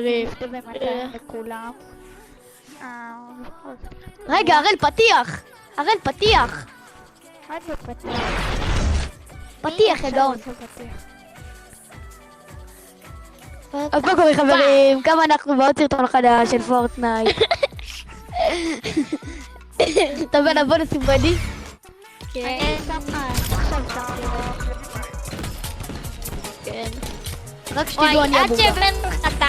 חברים. לכולם. רגע, הראל, פתיח! הראל, פתיח! מה זה פתיח? פתיח, הגאון. אז מה קורה חברים? כמה אנחנו בעוד סרטון חדש של פורטנייט. טוב, בוא נשים רדי. כן. עכשיו שמתי לו. כן. רק שתדעו אני עד הבובה. שהבאנו לך את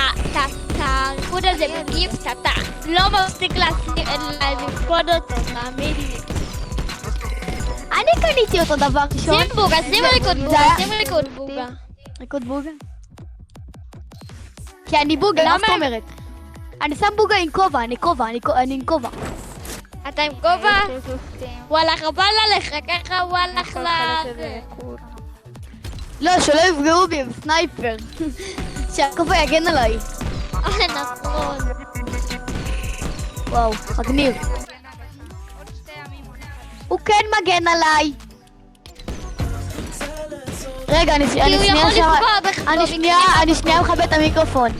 הריקוד הזה בגיפט, אתה לא מפסיק לפקוד אותו, תאמין לי. אני קניתי אותו דבר ראשון. שים בוגה, שים ריקוד זה בוגה, היה- שים ריקוד בוגה. ריקוד בוגה? כי אני בוגה, מה למה? זאת אומרת? אני שם בוגה עם כובע, אני עם כובע. אתה עם כובע? תזוסים. וואלה חבל עליך, ככה הוא הלך ל... לא, שלא יפגעו בי עם סנייפר. שהכובע יגן עליי. נכון. וואו, מגניב. הוא כן מגן עליי. רגע, אני כי הוא שנייה יכול שם... לפגוע בך אני שנייה מכבד את המיקרופון.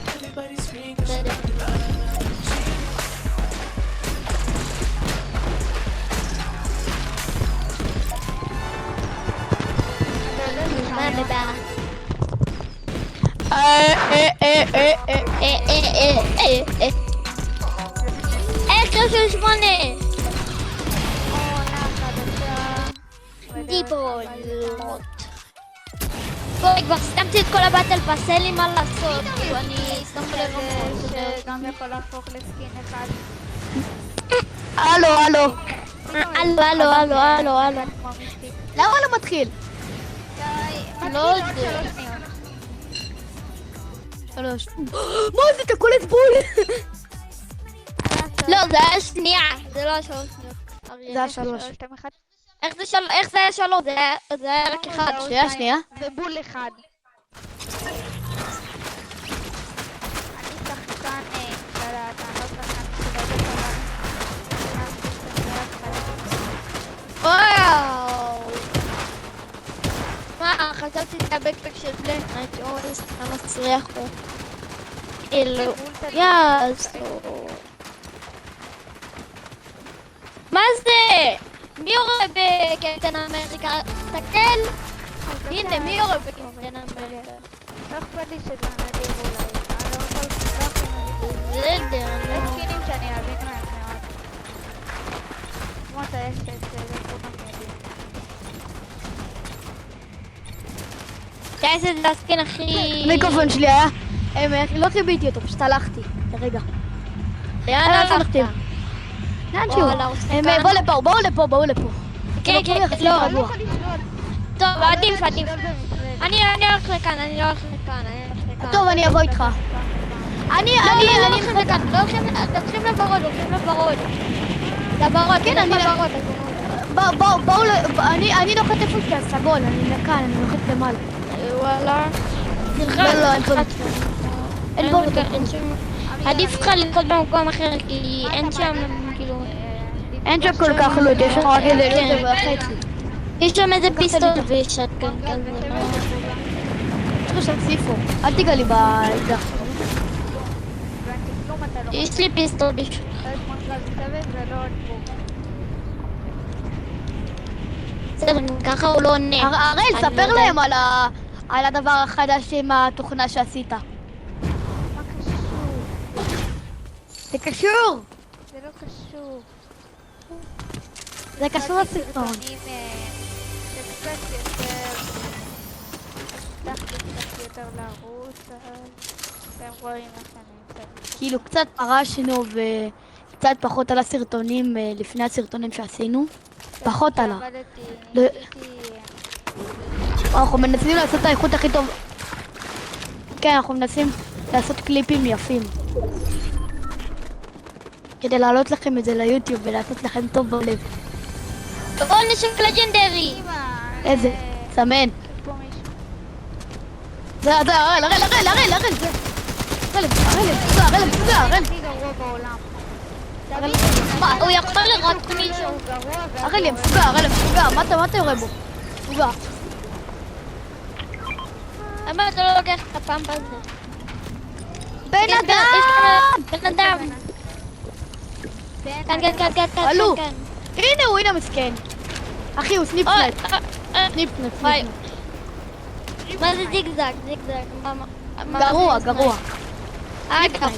איך 38? עונה חדשה. דיברות. בואי, כבר סתמתי את כל הבטל פאס, אין לי מה לעשות. אני סתם לב שגם יכול להפוך לסקין אחד. הלו. הלו. כמו מיסטיק. למה לא מתחיל? לא עוד יודע. 3 שניות. 3. מה זה תקול את בול? לא, זה היה שנייה, זה לא היה 3 שניות. זה היה 3. 2, 1. איך זה היה 3? זה היה רק 1. שנייה. ובול אחד. אני שחקן קלט, אני לא שחקן שלא וואו. מה, חשבתי שזה הבקפק של בלק נייט, יואו, איזה סתם מסריח פה. אלו, יאסו. מה זה? מי יורה בקפטן אמריקה? תקל! הנה, מי יורה בקפטן אמריקה? לא אכפת לי שזה נדיר אולי. אני לא יכול לשלוח עם נדיר. בסדר, יש נו. סקינים שאני אבין מהם מאוד. כמו טייסת, זה כולם יודעים. טייסת זה הסקין הכי... המיקרופון שלי היה... לא חיביתי אותו, פשוט הלכתי. רגע. לאן הלכתי. הלכת? לאן שהוא? וואלה, הוא שחקן. בואו לפה. כן, זה לא כן, כל לא. כך אני לא רגוע. יכול לשלול. טוב, עדיף. לשלול במקרה. אני הולך לכאן, אני הולך לכאן. טוב, אני אבוא איתך. אני לא הולכים לכאן, לא הולכים לוורוד, לוורוד, כן, אני- בואו, אני נוחת איפה שהסגול, אני נוחת למעלה. וואלה. לא, אין פה... אין פה... עדיף לך לנקוט במקום אחר, כי אין שם, כאילו... אין שם כל כך לוט, יש שם רק איזה כן. וחצי. יש שם איזה פיסטול ושטקן כזה. יש לך שם סיפו, אל תיגע לי באקדח. הבנתי כלום, אתה לא יש לי פיסטול בשביל... יש מנגל צוות ולא עוד בו. בסדר, ככה הוא לא עונה. הראל, אני ספר לא להם על הדבר החדש עם התוכנה שעשית. מה קשור? זה קשור! זה לא קשור. זה קשור לסרטון. סרטונים, שקצת יותר... הצלחתי קצת יותר לרוץ, אתם רואים איך אני קצת... כאילו קצת פרשנו וקצת פחות על הסרטונים לפני הסרטונים שעשינו. פחות עלה. לא- אנחנו מנסים לעשות את האיכות הכי טוב. כן, אנחנו מנסים לעשות קליפים יפים. כדי להעלות לכם את זה ליוטיוב ולעשות לכם טוב בלב. או נשק לג'נדרי! איזה? סמן. פה מישהו. זה, הראל, זה. הראל, הכי גרוע בעולם. מה, הוא יכול לראות מישהו? הוא גרוע ואז הראל, מפוגע, מה אתה יורה בו? מפוגע. למה אתה לא לוקח את הפאמפ הזה? בן יש אדם! בן אדם. כאן, כאן, כאן, כאן, כאן, עלו. כאן. הנה הוא, הנה מסכן. אחי, הוא סניפ אוי, סנאפ. סניפ סנאפ, וואי. סניפ סנאפ. מה זה זיגזג? זיגזג. מה גרוע, זה גרוע.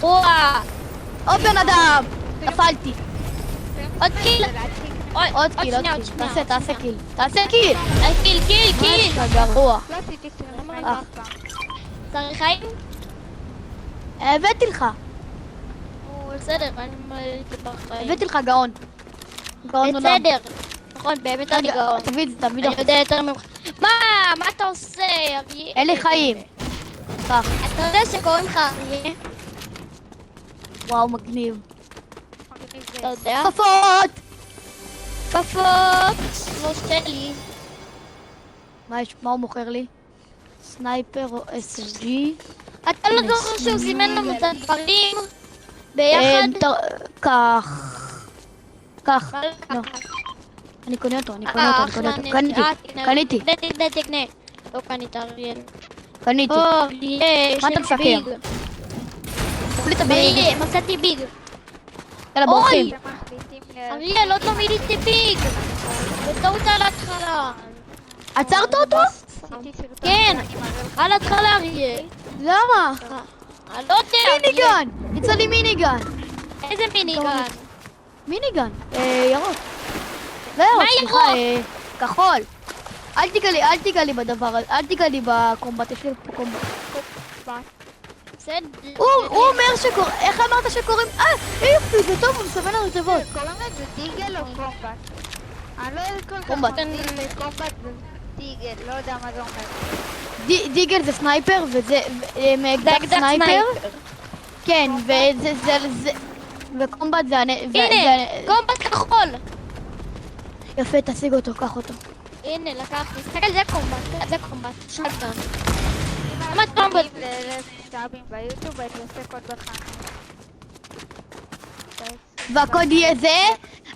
גרוע. עוד בן אדם! נפלתי. עוד קיל. עוד קיל, עוד שנייה, קיל. תעשה קיל. תעשה קיל! קיל, קיל, קיל. אתה גרוע. לא עשיתי סרט אה. אף פעם. צריך חיים? הבאתי לך. בסדר, אני הייתי בחיים. הבאתי לך גאון. גאון עולם. בסדר. נכון, באמת אני גאון. תביא את זה, תביא אני את זה. יודע יותר ממך. מה? מה אתה עושה, אריה? אין לי חיים. קח. אתה יודע שקוראים לך אריה? וואו, מגניב. מגניב אתה זה. יודע? כפות! כפות. לא שלי. מה הוא מוכר לי? סנייפר או SSG? אתה לא זוכר שהוא זימן לנו את הדברים? ביחד? קח. קח. לא. אני קונה אותו, אני קונה אותו, אני קונה אותו. קניתי. קנה. לא קנית, אריאל. קניתי. אריה, מה אתה יש לי מסכם? ביג. קולי את הביג. אריה, מצאתי ביג. יאללה, בורחים. אתם מחליטים אריאל, עוד לא מיליתי ביג. בטעות על ההתחלה. עצרת אותו? עשיתי סרטון. כן, אני מראה לך. על ההתחלה, אריאל. למה? אני לא יודע, אריאל. מיניגן! יצא לי מיניגן. איזה מיניגן? מיניגן. ירוק. לא ירוק, מה סליחה. כחול. אל תיגע לי בדבר הזה, אל תיגע לי בקומבט, יש לי פה קומבט. בסדר. הוא אומר שקוראים, איך אמרת שקוראים? יופי, זה טוב, הוא מסמן לנו תיבות. קוראים לזה דיגל או קומבט? אני לא יודעת כל כך קומבט. מבדיל בין קומבט ודיגל, לא יודע מה זה אומר. דיגל זה סנייפר, וזה זה מאקדח אקדח סנייפר. סנייפר. כן, וקומבט זה... הנה, קומבט כחול. יפה, תשיג אותו, קח אותו. הנה, לקחתי. תסתכל, זה קומבט. זה קומבט. שטגן. למה קומבט? אם ל-1,000 סאבים ביוטיוב הייתי עושה קוד בחיים. והקוד יהיה זה,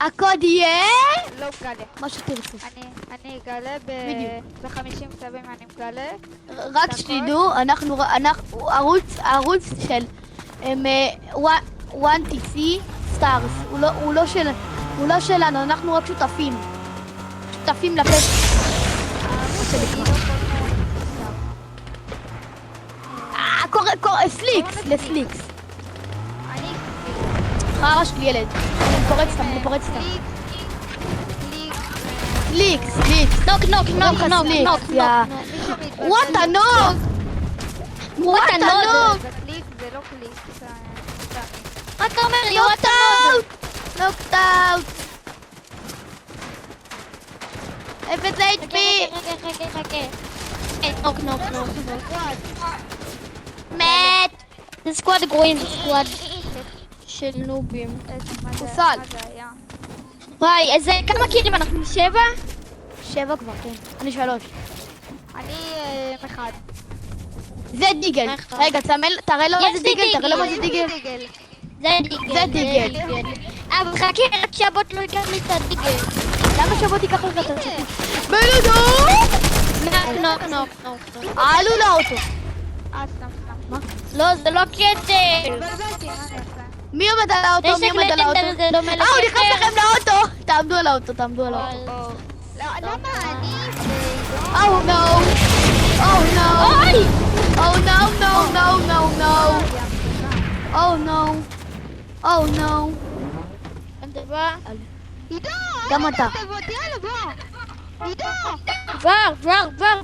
הקוד יהיה... לא מגלה. מה שתרצו. אני אגלה בדיוק. ב-50 סאבים אני מגלה. רק שתדעו, אנחנו ערוץ של 1TC סטארס, הוא לא שלנו, אנחנו רק שותפים. שותפים לפשע. סליקס, לסליקס. אני חרא שלי ילד. אני פורץ אותם. סליקס. נוק. וואט הנוק! וואט הנוק! זה קליק, זה לא קליק. מה אתה אומר? נוקט אאוט! נוקט אאוט! אפס HP! חכה. נוק. מת! זה סקואד גרועים, זה סקואד של נובים. חוסל. מה זה היה? וואי, איזה... כמה קילים אנחנו? 7? 7 כבר, כן. אני 3. אני אחד. זה דיגל. רגע, תראה לו מה זה דיגל, תראה לו מה זה דיגל. זה דיגל. אבל חכה, רק שהבוט לא ייקח לי את הדיגל. למה שבוא תיקח לך את הציפי? בן אדם! נוק. עלו לאוטו. סתם. מה? לא, זה לא כתר. התבלבלתי, מה אני אעשה? מי עומד על האוטו? נשק לגנדר זה דומה לכתר. הוא נכנס לכם לאוטו! תעמדו על האוטו. לא, למה אני ועידו? Oh no! Oh no! אוי! Oh no, no, no, no, no! Oh no! Oh no! עידו! גם אתה. תבותי, יאללה בוא! עידו!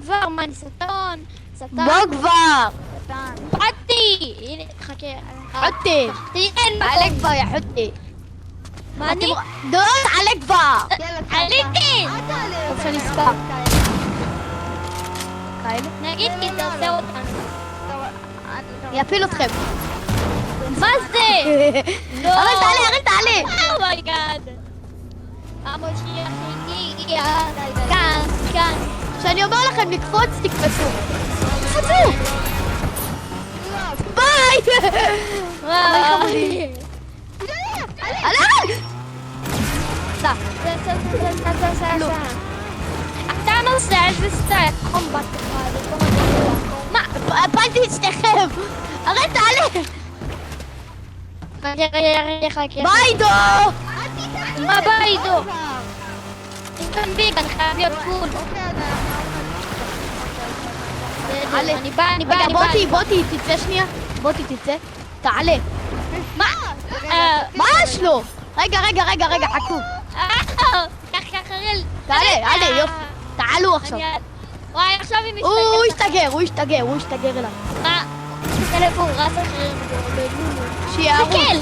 כבר, מה, אני סרטון. בוא כבר! קטן. פרקתי! הנה, חכה. חוטי! אין עלי מקום. כבר יא חוטי! מה אני? דורון עלי כבר! יאללה, עליתי! אל תעלה. טוב שאני ספק. כאלה? נגיד כי זה עושה אותנו. יפיל אתכם. מה זה? לא. אריל תעלה! אומייגאד. המושיח הגיע. כאן. כשאני אומר לכם לקפוץ, תקפצו. תקפצו! ביי! וואי. עלי! סע. לא. אתה נוסע איזה סטייל קומבט אחד. מה? הפלתי את שניכם! הרי תעלה! רגע, חכה. ביידו! מה ביידו? איתן ביג, אני חייב להיות פול. אני בא. רגע, בוטי, תצא שנייה. בוטי, תצא. תעלה. מה? מה יש לו? רגע, חכו. ככה חרל. תעלה, יופי. תעלו עכשיו. וואי, עכשיו היא משתגעת. הוא ישתגר אליו. מה? טלפון רץ אחר. שיערו. תסתכל!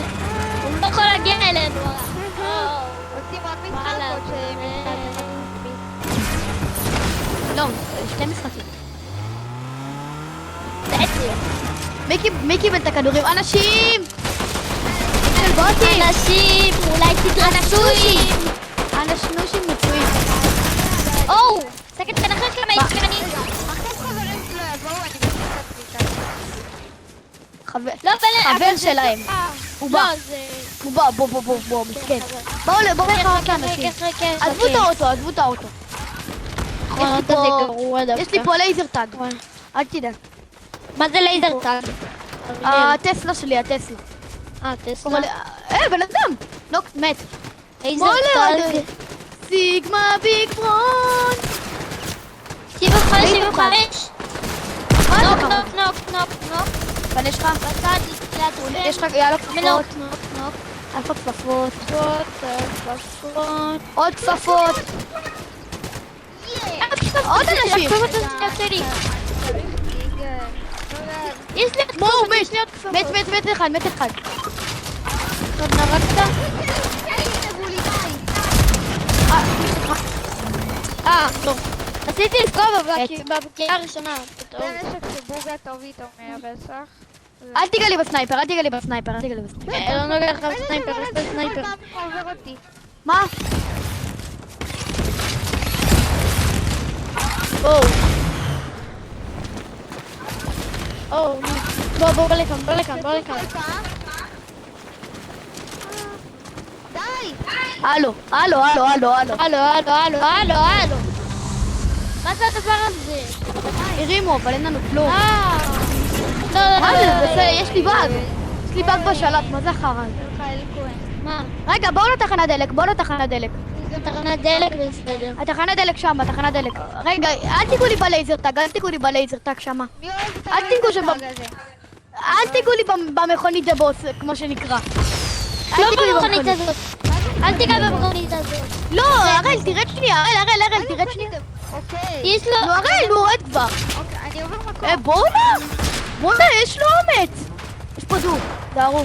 הוא לא יכול להגיע אלינו. רוצים עוד משחק או לא, 2 משחקים. בעצם. מי קיבל את הכדורים? אנשים! של בוטי! אנשים! אולי תדרסויים! אנשנושים מצויים. או! סקת כאן אחר כמה יצמנים. עכשיו חברים שלו יבואו, אני מנסה את לא, חבר שלהם. הוא בא. לא, זה... הוא בא, בוא, מסכן. בואו לך אנשים. עזבו את האוטו. יש לי פה לייזר טאג. אל תדאג. מה זה לייזר טאג? הטסלה שלי, הטסלה. טסלה. בן אדם! נוק, מת. לייזר טאג. סיגמה ביג ברון! 75. נוק. בן יש לך? בצד, ליד יש לך, יאללה כפפות. נוק. אלפא כפפות. כפפות. עוד כפפות. עוד אנשים. יש לי כפפות. מת אחד. טוב, נרקת? טוב. רציתי לפגוע בבקיעה הראשונה. זה נשק שבוגה טוב איתו מהרצח. אל תיגע לי בסנייפר. לא נוגע לך בסנייפר, יש לו סנייפר. עובר אותי. מה? בוא לכאן. די! הלו. מה זה הדבר הזה? הרימו, אבל אין לנו כלום. לא. מה זה? בסדר, יש לי באג בשלט, מה זה אחריי? מיכאל כהן. מה? רגע, בואו לתחנת דלק. תחנת דלק בסדר. התחנת דלק שם, תחנת דלק. רגע, אל תיגעו לי בלייזר טאג שמה. מי אוהב את אל תיגעו שם. הלייזר הזה? אל תיגעו לי במכונית זה בוס, כמו שנקרא. לא במכונית הזאת. אל תיגע במכונית הזאת. לא, הראל, תרד שנייה. הראל, תרד שנייה. אוקיי. יש לו... נו, הראל, הוא יורד כבר. אוקיי, אני עובר מקום. בואנה, יש לו אומץ. יש פה דו, דהרו.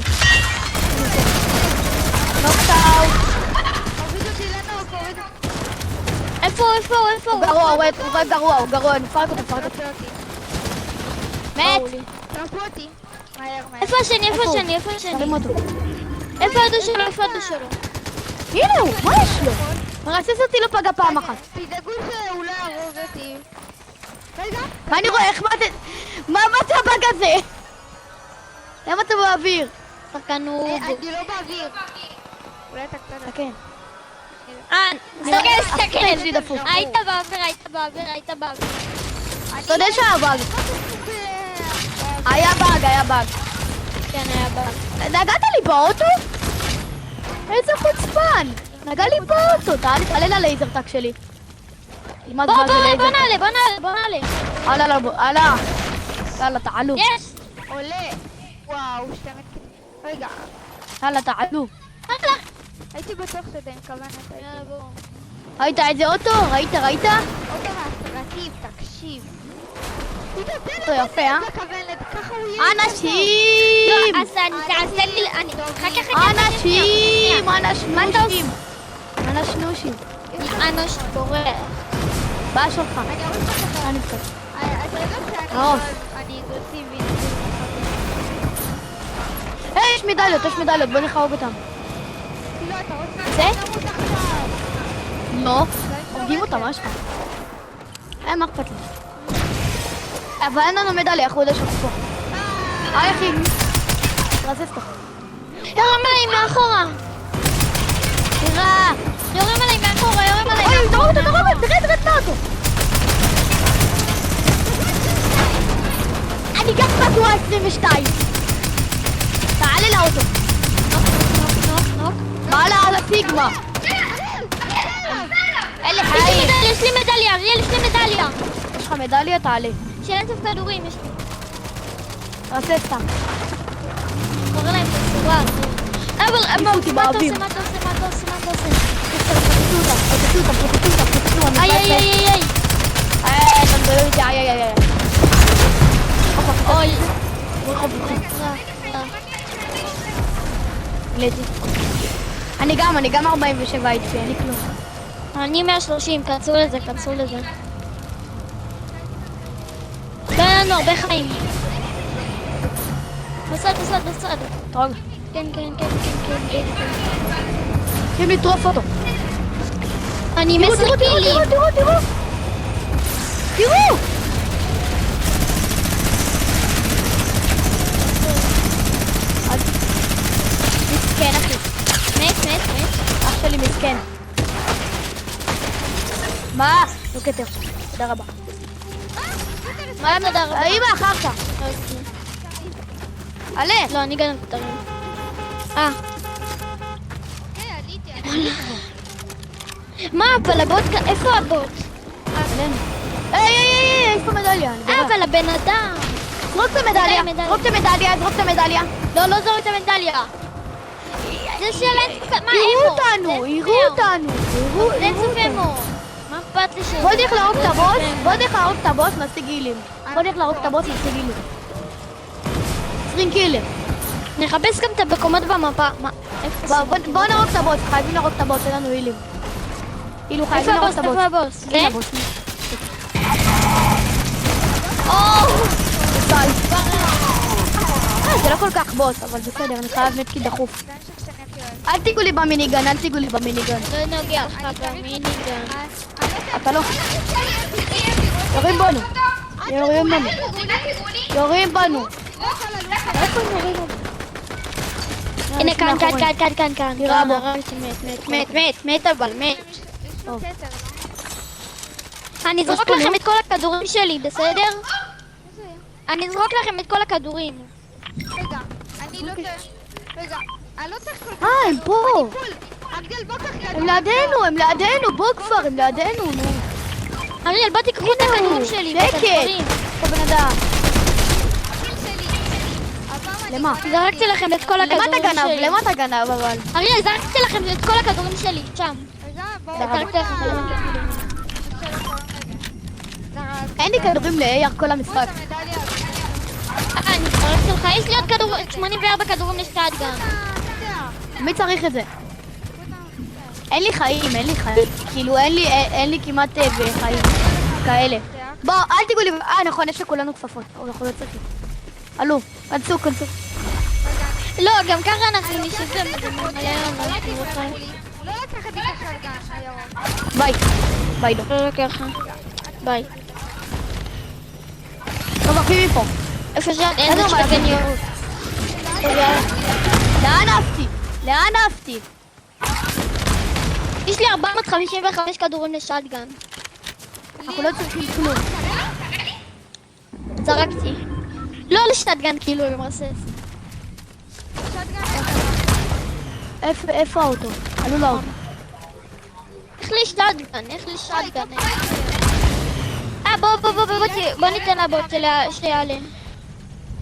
נוקטאוט. הוריד אותי לנוק, הוריד אותי. איפה? הוא גרוע, נפרק אותו. תעשה אותי. מת. תעשו אותי. מהר. איפה השני? תרים אותו. איפה הדו שלו? הנה הוא, מה יש לו? מרסס אותי לא פגע פעם אחת. תדאגו שהוא לא יהרוג אותי. רגע. מה אני רואה? איך מה זה הבאג הזה? למה אתה באוויר? שחקנות. אני לא באוויר. אולי אתה קצת... כן. תסתכל. יש לי דפוק. היית באוויר. אתה יודע שהיה באג. היה באג. כן, היה באוויר. נגעת לי באוטו? איזה חוצפן. נגע לי באוטו. תעלה ללייזר טאק שלי. בוא נעלה. יאללה, תעלו. יש. עולה. וואו, 2 מתקנים. רגע. יאללה, תעלו. הייתי בטוח שזה עם כוונת. יאללה, בוא. ראית איזה אוטו? ראית? אוטו מהסרטיב, תקשיב. אוטו יפה, אה? בכוונת, ככה הוא יהיה. אנשים! אז תעשה לי... אנשנושים. אנוש בורח. בעיה שלך. אני אוריד לך את אני קצת. אתה יודע עוף. שאני אגרסיבי. יש מדליות, בוא נחרוג אותם. כאילו, אתה רוצה... זה? למות עכשיו. לא. הורגים אותם, מה יש לך? מה אכפת לי? אבל אין לנו מדליה, אנחנו יודעים שאנחנו פה. יחיד. רזס לך. יורים עליי מאחורה. תראה. יורים עליי מאחורה. אוי, תרד מהאוטו. אני גם בתורה 22. תעלה לאוטו. מה על הסיגמה? אלה חיים. יש לי מדליה, אריאל, יש לי מדליה. יש לך מדליה? תעלה. של אינסוף כדורים יש לי. תעשה סתם. קורא להם בצורה. אבל מה אותי אתה עושה? באוויר. מה אתה עושה? פוצצו אותה. איי. אתה מדבר איתי, איי. אוי. אני גם 47 HP, אין לי כלום. אני 130, כנסו לזה. לא היה לנו הרבה חיים. בצד. טוב, כן. צריכים לטרוף אותו. אני תראו! מסכן אחי. מת. אח שלי מסכן. מה? לא כתר. תודה רבה. מה תודה רבה? אמא, אחר עלה. לא, אני גם כותרים. מה, אבל הבוט כאן? איפה הבוט? היי, יש פה מדליה. אבל הבן אדם. זרוק את המדליה. לא זורק את המדליה. זה של אינסוף, מה אמו? יראו אותנו. אינסוף אמו. מה אכפת לי שזה? בוא נלך להרוג את הבוס, נשיג גילים. 20 קילר. נחפש גם את המקומות במפה. מה? בוא נרוג את הבוס, חייבים להרוג את הבוס, אין לנו הילים. חייבים להרוג את הבוס. איפה הבוס? הנה הבוס. זה לא כל כך בוס, אבל בסדר, אני חייב מתקיד דחוף. אל תיגעו לי במיניגן. לא נוגע לך במיניגן. אתה לא. יורים בנו. איפה הם יורים בנו? הנה כאן. תירה בו. מת אבל מת. אני אזרוק לכם את כל הכדורים שלי, בסדר? אני אזרוק לכם את כל הכדורים. רגע, אני לא צריך כל כך... הם פה. ארגל, בוא קח הם לידינו, בוא כבר, הם לידינו, נו. אריאל, בוא תיקחו את הכדורים שלי. שקט. פה בן אדם. למה? זרקתי לכם את כל הכדורים שלי. למה אתה גנב אבל? אריאל, זרקתי לכם את כל הכדורים שלי, שם. רגע, בוא... זרקתי לכם את הכדורים. אין לי כדורים לאייר כל המשחק. אני זרקתי לך, יש לי עוד 84 כדורים לשטאטגן. מי צריך את זה? אין לי חיים. כאילו אין לי כמעט חיים כאלה. בוא, אל תיגעו לי. נכון, יש לכולנו כפפות. אנחנו לא צריכים. עלו, כנסו. לא, גם ככה אנחנו נשארים. לא לקחת את השלגן, הירוק. ביי, לא. לא ככה. ביי. טוב, אחי מפה. איפה שם? אין לי שתגן ירוק. לאן עפתי? יש לי 455 כדורים לשטגן. אנחנו לא צריכים כלום. זרקתי. לא לשטגן, כאילו, למרסס. איפה האוטו? עלו לאוטו. איך לשטגן? בוא ניתן לבוט שיעלה.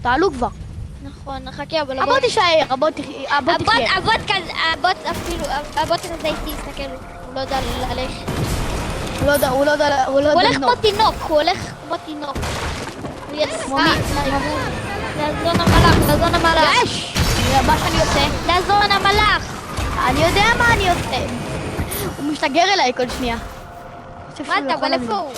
תעלו כבר. נכון, נחכה, אבל הבוט יישאר, הבוט יחיה. הבוט הזה איתי, תסתכל, הוא לא יודע ללכת. הוא לא יודע הוא הולך לנוע. כמו תינוק. הוא יצא. לאזון המלאך. יש! מה שאני עושה? לאזון המלאך. אני יודע מה אני עושה. הוא משתגר אליי כל שנייה. מה אתה, אבל איפה הוא?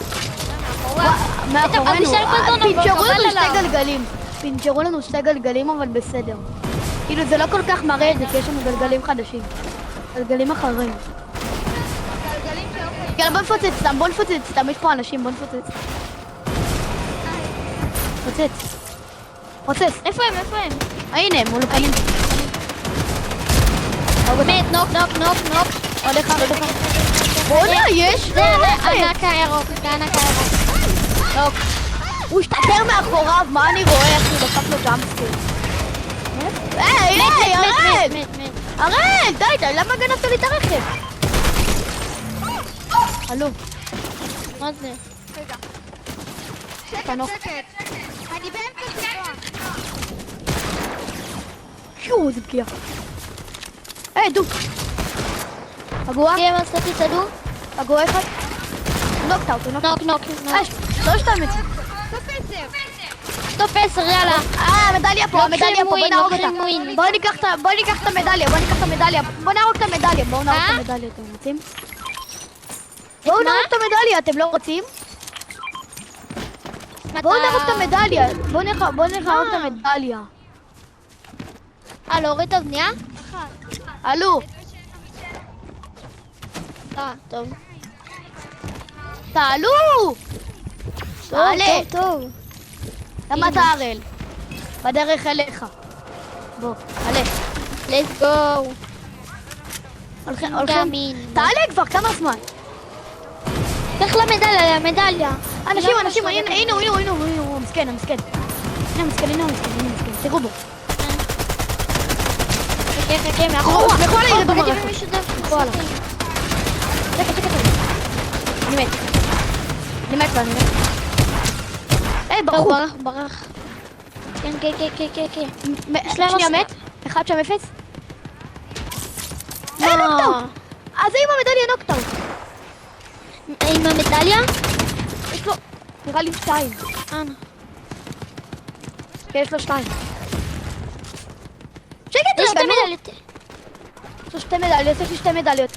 מאחורינו. נשאר בזון, פינצ'רו אבל לנו עליו. שתי גלגלים. פינצ'רו לנו שתי גלגלים, אבל בסדר. כאילו זה לא כל כך מראה את זה, כי יש לנו גלגלים חדשים. גלגלים אחרים. יאללה, בוא נפוצץ סתם, יש פה אנשים, בוא נפוצץ. פוצץ. איפה הם? הנה, הם אולפנים. מת, נוק. עוד אחד. בוא'נה, יש זה הענק הירוק. נוק. הוא השתפר מאחוריו, מה אני רואה? איך הוא דפק לו ג'אמפסקיר. היי, ירד! הראל, די, למה גנבת לי את הרכב? הלו, מה זה? רגע. תנוף. שקט. אני באמצע סרטון. שו, איזה פגיעה. דו. פגוע? תהיה מה עשיתי תדעו? פגוע אחד? נוקט אאוט, נוקט אאוט. נוק. שלושת האמת. סוף 10. סטופ 10, יאלה. המדליה פה, המדליה פה, בוא נהרוג אותה. לוקחים ווין. בוא ניקח את המדליה, בוא נהרוג את המדליה, אתם רוצים? בואו נהרוג את המדליה, אתם לא רוצים? בואו נהרוג את המדליה, בואו נהרוג את המדליה. להוריד את הבנייה? עלו, טוב. תעלו! תעלה! טוב. למה אתה הראל? בדרך אליך. בוא, עלה. let's go. הולכים. גמין. תעלה כבר, כמה זמן? לך למדליה. אנשים, הנה, הוא מסכן. הנה, תראו בו. חכה, מאחורה. לכו על הירידו ראיתי ברכב. מישהו דף. לכו עליו. שקט. אני מת. ברחו. ברח. כן. שנייה מת. אחד שם אפס. מה? נוקטאוט. אז אם המדליה נוקטאוט. עם המדליה? יש לו, נראה לי 2. כן, יש לו 2. שקט יש רגע, שתי נו. מדליות. יש לי 2 מדליות.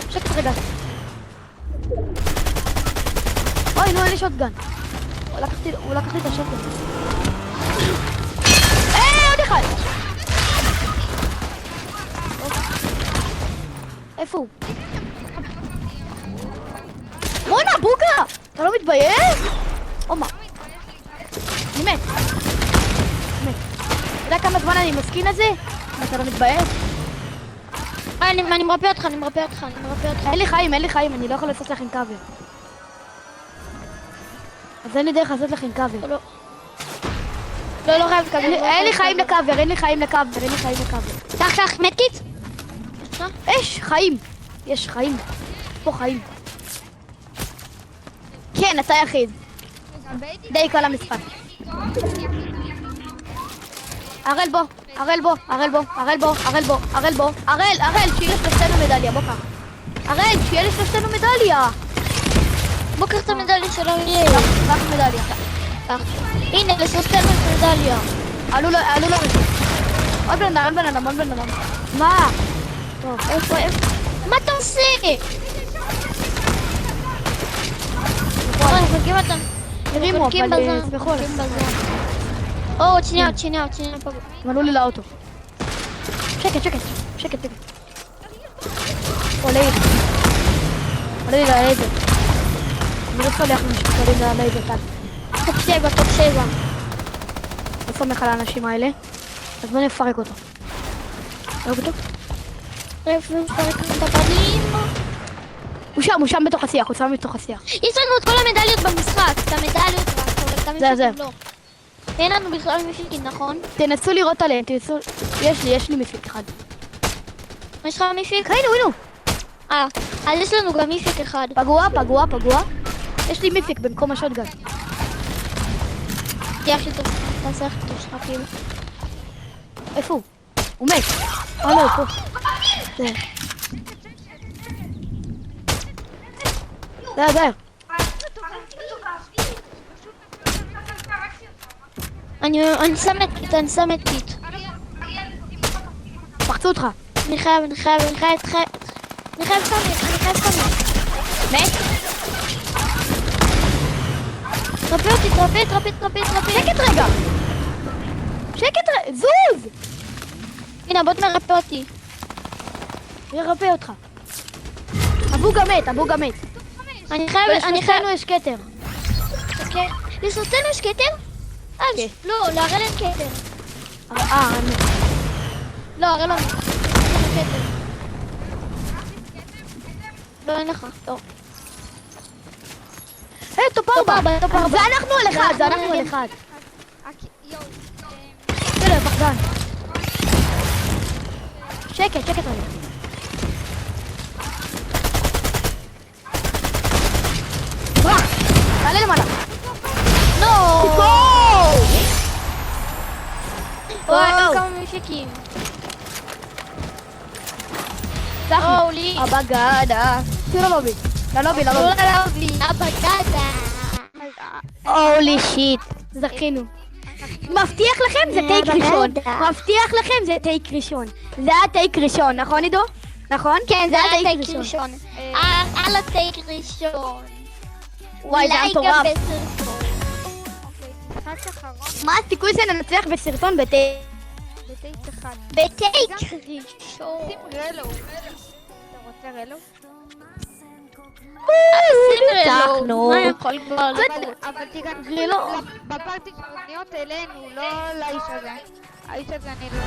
שקט רגע. אוי, נו, אין לי שוטגן. הוא לקח לי את השוטגן. עוד אחד. איפה הוא? רונה, בוקה! אתה לא מתבייש? אומה. אני מת. אתה יודע כמה זמן אני מסכין את זה? אתה לא מתבייש? אני מרפא אותך. אין לי חיים, אני לא יכול לעשות לכם קאבר. אז אין לי דרך לעשות לכם קאבר. לא חייב כזה. אין לי חיים לקאבר. קח, מדקיט. יש חיים. פה חיים. כן, אתה יחיד. די כל המשחק. הראל בוא, שיהיה לשלושתנו מדליה, בוא קח. הראל, שיהיה לשלושתנו מדליה. בוא קח את המדליה שלו, יהיה. קח מדליה. הנה, לשלושתנו מדליה. עלו לרשת. עוד בן אדם. מה? טוב, איפה? מה אתה עושה? מחכים אותם. הרימו, מחכים אבל בזמן. תסמכו עליי. עוד שנייה. הם עלו לי לאוטו. שקט. עולה לי ללייזר. אני לא סולח למשהו שעולים ללייזר כאן. טופ 7. לא סומך על האנשים האלה. אז בוא נפרק אותו. איפה מפרק את הבנים? הוא שם בתוך השיח, יש לנו את כל המדליות במשחק. את המדליות והכל. זה. אין לנו בכלל מפיקים, נכון? תנסו לראות עליהם, יש לי מפיק אחד. יש לך מפיק? הנה. אז יש לנו גם מפיק אחד. פגוע. יש לי מפיק במקום השוטגן. תהיה הכי טוב. תעשה הכי טוב שלך כאילו. איפה הוא? הוא מת. לא, פה. זה. אני שם את פיט. פחצו אותך. אני חייב סמי. מת? טרפי אותי. שקט רגע. זוז! הנה, בוא מרפא אותי. הוא ירפא אותך. אבוגה מת. אני חייב... לשלושתנו יש כתר. לשלושתנו יש כתר? לא, להראה להם כתר. אני. לא, הרי לא. כתר. לא, אין לך. לא. טופ 4. זה אנחנו על אחד. בסדר, פחדן. שקט, שקט רגע. ברח! תעלה למעלה. נו! וואי, וואו. כמה משיקים. צחי. הולי. הבגדה. תראו ללובי. ללובי, ללובי. ללובי. הבגדה. הולי שיט. זכינו. מבטיח לכם זה טייק ראשון. מבטיח לכם זה טייק ראשון. זה היה טייק ראשון, נכון עידו? נכון? כן, זה היה טייק טייק ראשון. על הטייק ראשון. וואי, זה היה אולי מטורף. גם בסרטון. אוקיי, משחק אחרון מה הסיכוי שננצח בסרטון בטייק? בטייק אחד. בטייק ראשון. שים רלו. אתה רוצה רלו? ניצחנו. מה יכול כבר אבל תראה, רלו. בפרטי שמוניות אלינו, לא לאיש הזה. האיש הזה אני לא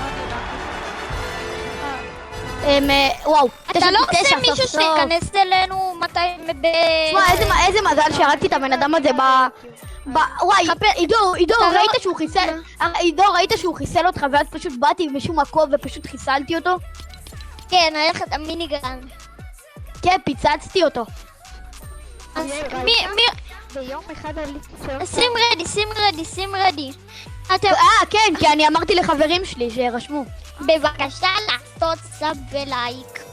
נראה. וואו. אתה לא תשע, עושה מישהו סוף סוף. שייכנס אלינו מתי תשמע, איזה מזל שהרגתי את הבן אדם הזה וואי, עידו, ראית שהוא חיסל... עידו, ראית שהוא חיסל אותך ואז פשוט באתי משום מקום ופשוט חיסלתי אותו? כן, היה לך את המיניגן. כן, פיצצתי אותו. אז ראית? מי... ביום אחד עליתי שים רדי. אתם כן, כי אני אמרתי לחברים שלי שירשמו. בבקשה לעשות סאב ולייק.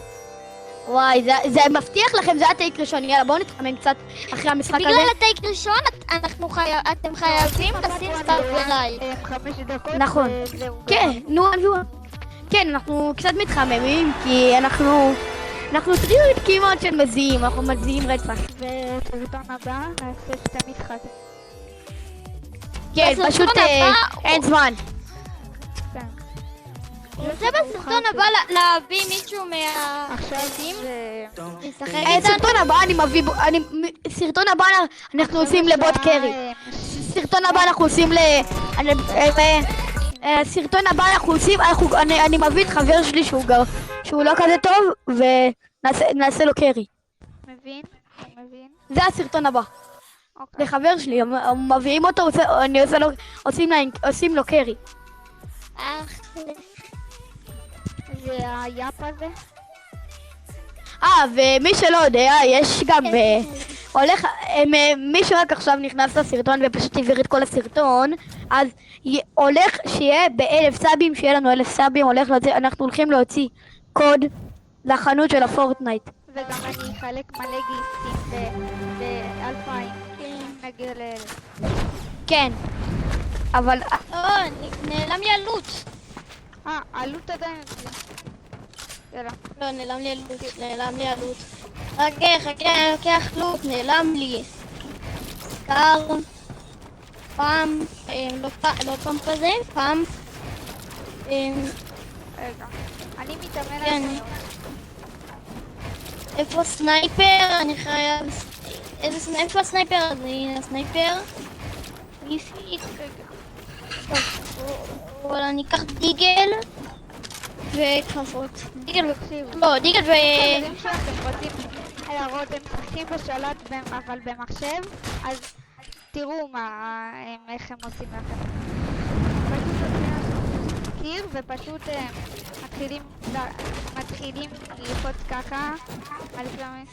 וואי, זה מבטיח לכם, זה הטייק ראשון. יאללה, בואו נתחמם קצת אחרי המשחק הזה. בגלל הטייק ראשון אתם חייבים לשים סאב ולייק. 5 דקות. נכון. וזהו. כן, נו, כן, אנחנו קצת מתחממים, כי אנחנו טריות כמעט של מזיעים, אנחנו מזיעים רצח. ובסרטון הבא נעשה 2 משחק. כן, בסרטון פשוט הבא- אין זמן. זה בסרטון הבא להביא מישהו עכשיו מהחיים זה... לשחק איתנו. סרטון הבא אני מביא, סרטון הבא אנחנו עושים לבוט קרי. סרטון הבא אנחנו עושים סרטון הבא אנחנו עושים, אני מביא את חבר שלי שהוא לא כזה טוב ונעשה לו קרי. מבין? הוא מבין? זה הסרטון הבא. אוקיי. לחבר שלי, מביאים אותו, עושים לו קרי. זה היאפ הזה? ומי שלא יודע, יש גם, מי שרק עכשיו נכנס לסרטון ופשוט העביר את כל הסרטון, אז הולך שיהיה ב1,000 סאבים, שיהיה לנו 1,000 סאבים, אנחנו הולכים להוציא קוד לחנות של הפורטנייט. וגם אני אחלק מלא גיפטים ב-2000. נגיע ל-1,000. כן, אבל נעלם לי הלוט. עלות עדיין אצלי. יאללה. לא, נעלם לי הלוט. חכה, לוקח לוט, נעלם לי. קר. פעם, לא פעם כזה, פעם. רגע. אני מתאמן על כן. זה. איפה סנייפר? אני חייב... איפה הסנייפר? אז הנה הסנייפר. מיפיק. אבל אני אקח דיגל וכפפות. דיגל ו... אם שאתם רוצים להראות, הם משחקים בשלט אבל במחשב, אז תראו איך הם עושים לכם. פשוט עושים קיר ופשוט מתחילים ללחוץ ככה על כלומר.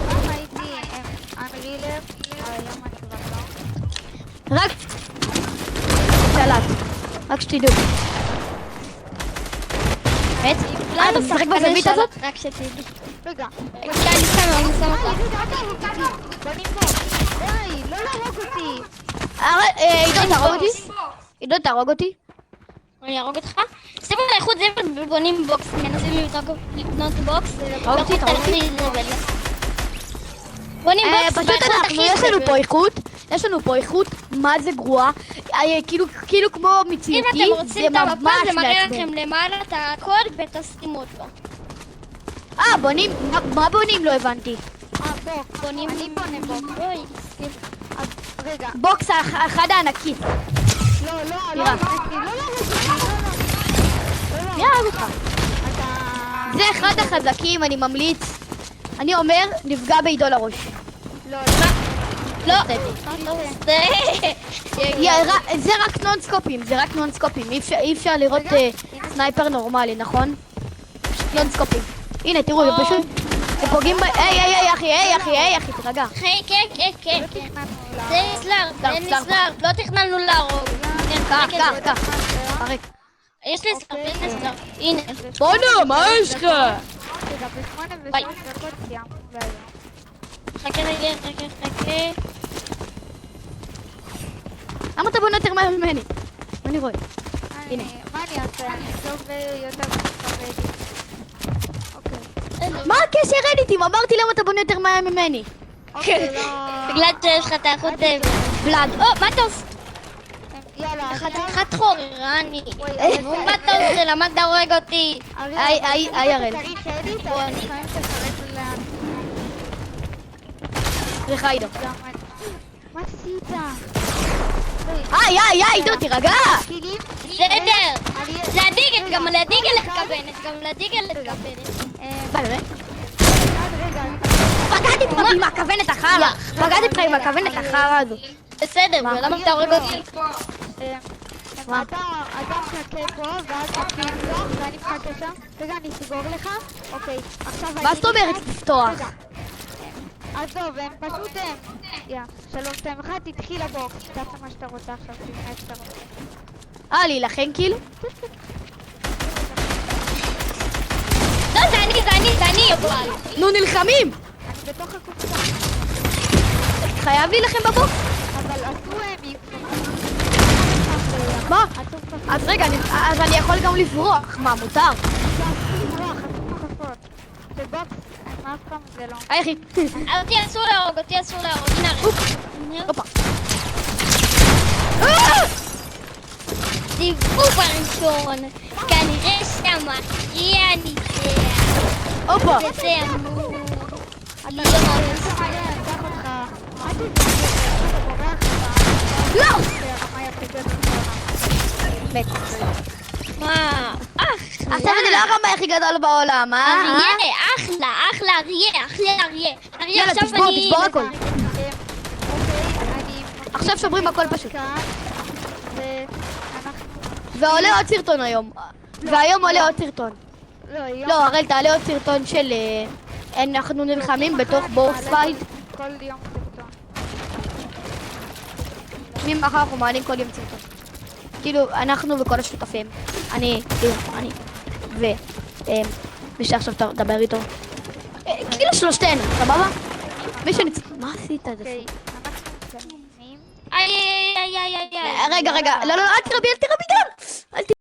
פעם הייתי אנרילר, היום אני כבר לא. רק שלט, רק שתדעו. אתה משחק בזווית הזאת? רק שתדעי. רגע, אני שם אותה. בוא נמבוק. די, לא להרוג אותי. עידו, תהרוג אותי? עידו, תהרוג אותי? אני ארוג אותך? שימו לאיכות זבל ובונים בוקס, מנסים לבנות בוקס. אותי, תהרוג אותי. בונים בוקס פשוט באיכות הכי יש לנו פה איכות, מה זה גרועה, כאילו כמו אם מציאותי, אתם רוצים את המפה זה מראה מעצבן. לכם למעלה את הקוד ותשימו אותו. בונים, מה בונים? לא הבנתי. בוק. בונים אני בונה בוק. אוי, רגע. בוקס אחד הענקי. לא, לא, לא. תראה. לא להרוג אותי. מי יהרוג אותך? אתה... זה אחד החזקים, אני ממליץ. אני אומר, נפגע בעידו לראש. לא, לא, בסדר. זה רק נונסקופים, זה רק נונסקופים. אי אפשר לראות סנייפר נורמלי, נכון? נונסקופים. הנה, תראו, זה פשוט... זה פוגעים ב... היי, אחי, תרגע. כן. זה נסלר, לא תכננו להרוג. קח. פרק. יש לי סלר, הנה. בואנה, מה יש לך? רגע, ב8 ו3 דקות סיימנו להיום. חכה. למה אתה בונה יותר מהר ממני? מה אני רואה? הנה. מה אני אעשה? אני טוב יותר מתכבד. אוקיי. מה הקשר אדיטים? אמרתי למה אתה בונה יותר מהר ממני. אוקיי, לא... בגלל שיש לך תאחות בלאד. מה אתה עושה? יאללה, חתיכת חוררני. מה אתה עושה? למה אתה הורג אותי? היי, הראל. צריך אדיט, אבל לפעמים תחלק לאן. סליחה, עידו. מה עשית? היי, עידו, תירגע. קיגים? בסדר. זה הדיגל, גם לדיגל לכוונת. באמת? רגע. פגעתי בך עם הכוונת החרא. פגעתי בך עם הכוונת החרא הזו. בסדר, ולמה אתה הורג אותי? אתה מחכה פה, ואז תתחיל לפתוח, ואני מחכה שם. רגע, אני אסגור לך. אוקיי, עכשיו... מה זאת אומרת לפתוח? רגע. עזוב, הם פשוט הם. יא, 3-2-1, תתחיל לבוקס. תעשה מה שאתה רוצה עכשיו, תתחיל שאתה רוצה. להילחם כאילו? לא, זה אני, יובל. נו, נלחמים! אני בתוך הקופסה. חייב להילחם בבוקס? אבל עשו הם מה? אז רגע, אז אני יכול גם לברוח. מה, מותר? בבוקס, מה אף פעם זה לא. היי, אחי. אותי אסור להרוג. הנה הרי. הופה. סיבוב הראשון. כנראה שהמכריע ניצח. הופה. וזה אמור להיות. לא! מת. מה? עכשיו אני לא הרמאי הכי גדול בעולם, אה? אריה, אחלה, אריה. יאללה, עכשיו תשבור הכל. אני... עכשיו שוברים הכל פשוט. ואנחנו... ועולה עוד סרטון היום. והיום עולה עוד סרטון. לא, הראל, תעלה עוד סרטון של... אנחנו נלחמים בתוך בוס פייט. כל יום סרטון. ממחר אנחנו מעלים כל יום סרטון. כאילו, אנחנו וכל השותפים. אני, ו... מי שעכשיו תדבר איתו. כאילו שלושתנו, סבבה? מי שנצ... מה עשית את זה? אוקיי, אנחנו מתקדמים. איי. רגע, לא, אל תרבי.